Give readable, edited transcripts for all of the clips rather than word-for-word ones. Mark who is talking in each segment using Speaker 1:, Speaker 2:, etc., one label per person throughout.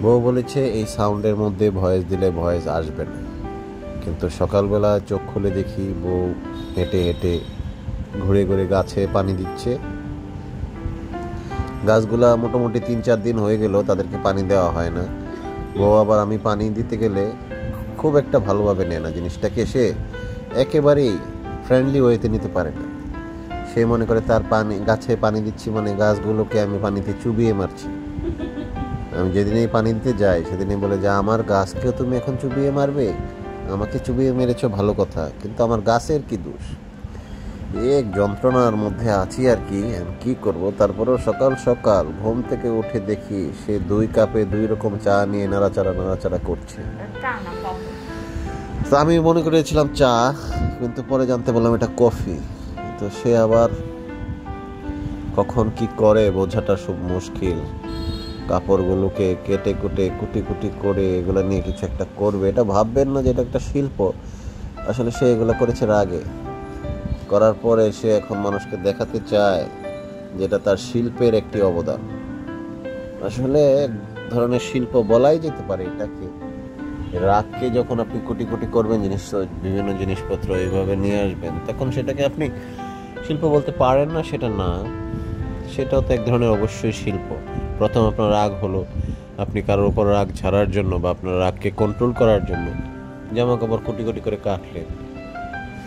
Speaker 1: বউ বলেছে এই সাউন্ডের মধ্যে ভয়েস দিলে ভয়েস আসবে না, কিন্তু সকালবেলা চোখ খুলে দেখি বউ হেঁটে হেঁটে ঘুরে ঘুরে গাছে পানি দিচ্ছে। গাছগুলা মোটামুটি 3-4 দিন হয়ে গেল তাদেরকে পানি দেওয়া হয় না। বউ আবার আমি পানি দিতে গেলে খুব একটা ভালোভাবে নেয় না জিনিসটাকে, সে একেবারেই ফ্রেন্ডলি ওয়েতে নিতে পারে না। সে মনে করে তার পানি গাছে পানি দিচ্ছি মানে গাছগুলোকে আমি পানিতে চুবিয়ে মারছি। আমি যেদিনেই পানি দিতে যাই সেদিনই বলে যে আমার গাছকেও তুমি এখন চুবিয়ে মারবে? আমাকে চুবিয়ে মেরেছো ভালো কথা, কিন্তু আমার গাছের কি দোষ? এক যন্ত্রণার মধ্যে আছি আর কি, আমি কি করবো। তারপরেও সকাল সকাল ঘুম থেকে উঠে দেখি সে 2 কাপে 2 রকম চা নিয়ে নাড়াচাড়া করছে। তো আমি মনে করেছিলাম চা, কিন্তু পরে জানতে পারলাম এটা কফি। তো সে আবার কখন কি করে বোঝাটা খুব মুশকিল। কাপড়গুলোকে কেটে কুটে কুটি কুটি করে এগুলো নিয়ে কিছু একটা করবে, এটা ভাববেন না যে এটা একটা শিল্প। আসলে সে এগুলো করেছে রাগে, করার পরে সে এখন মানুষকে দেখাতে চায় যেটা তার শিল্পের একটি অবদান। আসলে এক ধরনের শিল্প বলাই যেতে পারে এটাকে। রাগকে যখন আপনি কোটি কোটি করবেন, বিভিন্ন জিনিসপত্র এইভাবে নিয়ে আসবেন, তখন সেটাকে আপনি শিল্প বলতে পারেন না, সেটা না। সেটাও তো এক ধরনের অবশ্যই শিল্প। প্রথম আপনার রাগ হলো আপনি কারোর উপর রাগ ঝাড়ার জন্য বা আপনার রাগকে কন্ট্রোল করার জন্য জামা কাপড় কোটি কোটি করে কাটলেন।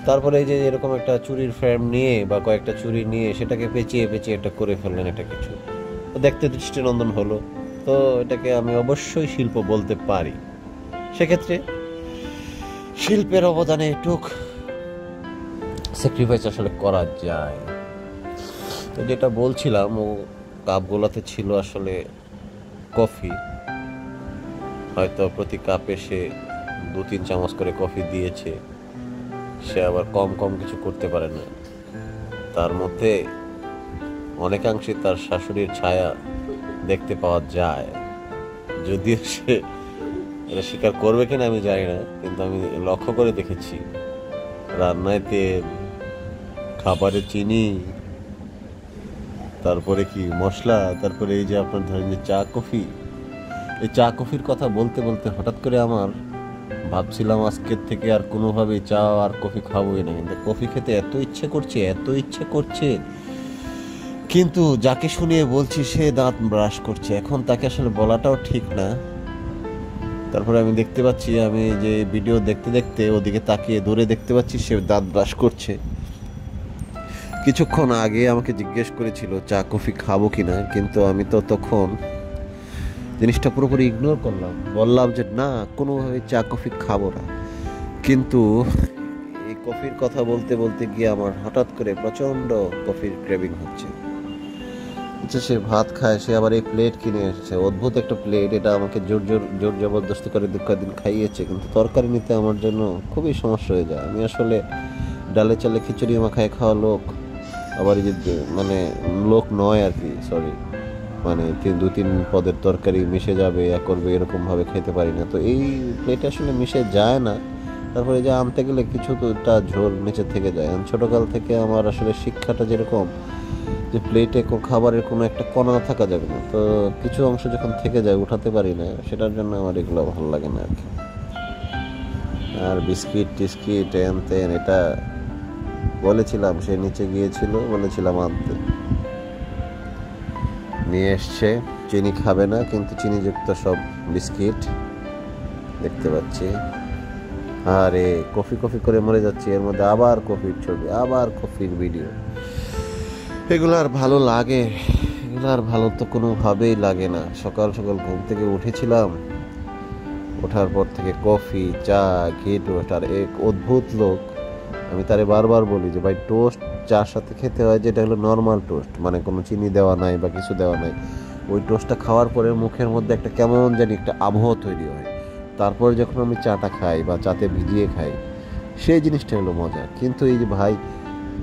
Speaker 1: তারপরে এই যে এরকম একটা চুরির ফ্রেম নিয়ে বা কয়েকটা চুরি নিয়ে সেটাকে পেঁচিয়ে পেঁচিয়ে এটা করে ফেললেন, এটা কিছু তো দেখতে দৃষ্টিনন্দন হলো। তো এটাকে আমি অবশ্যই শিল্প বলতে পারি। সেক্ষেত্রে শিল্পের অবদানে একটুক স্যাক্রিফাইস আসলে করা যায়। তো যেটা বলছিলাম, ও কাপগুলোতে ছিল আসলে কফি। হয়তো প্রতি কাপে সে 2-3 চামচ করে কফি দিয়েছে। সে আবার কম কম কিছু করতে পারে না। তার মধ্যে অনেকাংশে তার শাশুড়ির ছায়া দেখতে পাওয়া যায়। যদিও সে এটা স্বীকার করবে কিনা আমি জানি না, কিন্তু আমি লক্ষ্য করে দেখেছি রান্নায় তেল, খাবারে চিনি, তারপরে কি মশলা, তারপরে এই যে আপনার ধরেন যে চা কফি। এই চা কফির কথা বলতে বলতে হঠাৎ করে আমার ভাবছিলাম আজকের থেকে আর কোনোভাবেই চা আর কফি খাবোই না, কিন্তু কফি খেতে এত ইচ্ছে করছে, কিন্তু যাকে শুনিয়ে বলছি সে দাঁত ব্রাশ করছে। এখন তাকে আসলে বলাটাও ঠিক না। তারপরে আমি দেখতে পাচ্ছি, আমি যে ভিডিও দেখতে দেখতে ওদিকে তাকিয়ে দূরে দেখতে পাচ্ছি সে দাঁত ব্রাশ করছে। কিছুক্ষণ আগে আমাকে জিজ্ঞেস করেছিল চা কফি খাবো কিনা, কিন্তু আমি তো তখন জিনিসটা পুরোপুরি ইগনোর করলাম, বললাম যে না, কোনোভাবে চা কফি খাবো না। কিন্তু এই কফির কথা বলতে বলতে গিয়ে আমার হঠাৎ করে প্রচন্ড কফির ক্রেভিং হচ্ছে। আচ্ছা, সে ভাত খায়, সে আবার এই প্লেট কিনে এসেছে, অদ্ভুত একটা প্লেট। এটা আমাকে জোর জবরদস্তি করে দিন খাইয়েছে, কিন্তু তরকারি নিতে আমার জন্য খুবই সমস্যা হয়ে যায়। আমি আসলে ডালে চালে খিচুড়ি মাখায় খাওয়া লোক, আবার এই যে মানে লোক নয় আর কি, সরি, মানে 2-3 পদের তরকারি মিশে যাবে করবে এরকমভাবে খেতে পারি না। তো এই প্লেটে আসলে মিশে যায় না। তারপরে যে আনতে গেলে কিছু তো তা ঝোল নিচে থেকে যায়। ছোটোকাল থেকে আমার আসলে শিক্ষাটা যেরকম যে প্লেটে খাবারের কোনো একটা কণা থাকা যাবে না, তো কিছু অংশ যখন থেকে যায় উঠাতে পারি না, সেটার জন্য আমার এগুলো ভালো লাগে না আর কি। আর বিস্কিট টিস্কিট তেন এটা বলেছিলাম, সে নিচে গিয়েছিল, বলেছিলাম আনতে, নিয়ে এসছে। চিনি খাবে না, কিন্তু চিনিযুক্ত সব বিস্কিট দেখতে পাচ্ছি। আরে কফি কফি করে মরে যাচ্ছে, এর মধ্যে আবার কফির ছবি, আবার কফির ভিডিও। এগুলো আর ভালো লাগে? এগুলো আর ভালো তো কোনোভাবেই লাগে না। সকাল সকাল ঘুম থেকে উঠেছিলাম, ওঠার পর থেকে কফি, চা, ঘি টোস্ট। আর এক অদ্ভুত লোক, আমি তারে বারবার বলি যে ভাই টোস্ট চার সাথে খেতে হয়, যেটা হলো নর্মাল টোস্ট, মানে কোনো চিনি দেওয়া নাই বা কিছু দেওয়া নাই। ওই টোস্টটা খাওয়ার পরে মুখের মধ্যে একটা কেমন জানি একটা আবহ তৈরি হয়। তারপরে যখন আমি চাটা খাই বা চাতে ভিজিয়ে খাই, সেই জিনিসটা হলো মজা। কিন্তু এই যে ভাই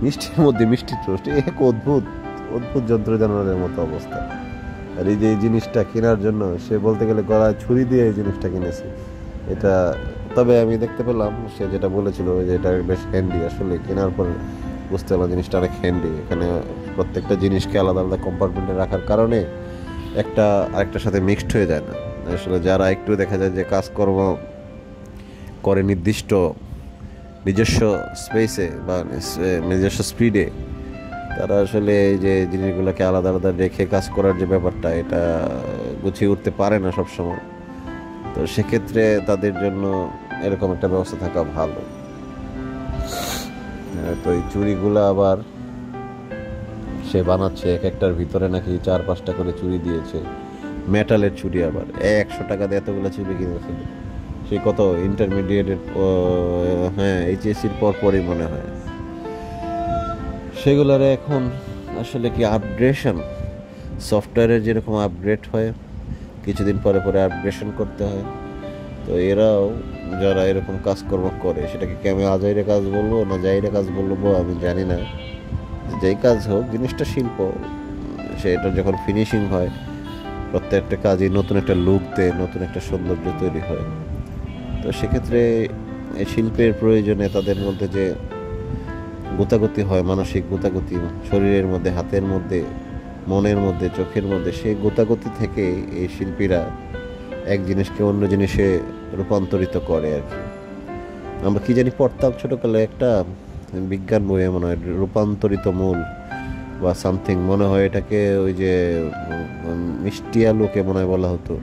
Speaker 1: মিষ্টির মধ্যে মিষ্টি টোস্ট, এক অদ্ভুত যন্ত্র জানোয়ারের মতো অবস্থা। আর এই যে এই জিনিসটা কেনার জন্য সে বলতে গেলে গলায় ছুরি দিয়ে এই জিনিসটা কিনেছে এটা। তবে আমি দেখতে পেলাম সে যেটা বলেছিল যে এটা বেশ হ্যান্ডি, আসলে কেনার পর বুঝতে পারলাম জিনিসটা অনেক হ্যান্ডি। এখানে প্রত্যেকটা জিনিসকে আলাদা আলাদা কম্পার্টমেন্টে রাখার কারণে একটা আরেকটার সাথে মিক্সড হয়ে যায় না। আসলে যারা একটু দেখা যায় যে কাজকর্ম করে নির্দিষ্ট নিজস্ব স্পেসে বা নিজস্ব স্পিডে, তারা আসলে এই যে জিনিসগুলোকে আলাদা আলাদা রেখে কাজ করার যে ব্যাপারটা, এটা গুছিয়ে উঠতে পারে না সবসময়। তো সেক্ষেত্রে তাদের জন্য এরকম একটা ব্যবস্থা থাকা ভালো। তো এই চুড়িগুলো আবার সে বানাচ্ছে এক একটার ভিতরে নাকি 4-5টা করে চুড়ি দিয়েছে, মেটালের চুড়ি। আবার 100 টাকা দিয়ে এতগুলো চুড়ি কিনেছিল। সে কত ইন্টারমিডিয়েটের, হ্যাঁ এইচএসসির পরই মনে হয়। সেগুলোর এখন আসলে কি আপগ্রেশন, সফটওয়্যারের যেরকম আপগ্রেড হয় কিছুদিন পরে পরে আপগ্রেশন করতে হয়। তো এরাও যারা এরকম কাজকর্ম করে, সেটাকে কি আমি আজাইরে কাজ বলবো না জাইরে কাজ বলবো আমি জানি না। যেই কাজ হোক, জিনিসটা শিল্প, সেটা যখন ফিনিশিং হয় প্রত্যেকটা কাজই নতুন একটা লুক দেয়, নতুন একটা সৌন্দর্য তৈরি হয়। তো সেক্ষেত্রে এই শিল্পের প্রয়োজনে তাদের মধ্যে যে গোতাগতি হয়, মানসিক গোতাগতি শরীরের মধ্যে, হাতের মধ্যে, মনের মধ্যে, চোখের মধ্যে, সেই গোতাগতি থেকে এই শিল্পীরা এক জিনিসকে অন্য জিনিসে রূপান্তরিত করে আর কি। আমরা কি জানি পড়তাম ছোটকালে একটা বিজ্ঞান বইয়ে, মনে হয় রূপান্তরিত মূল বা সামথিং, মনে হয় এটাকে ওই যে মিষ্টি আলুকে মনে হয় বলা হতো।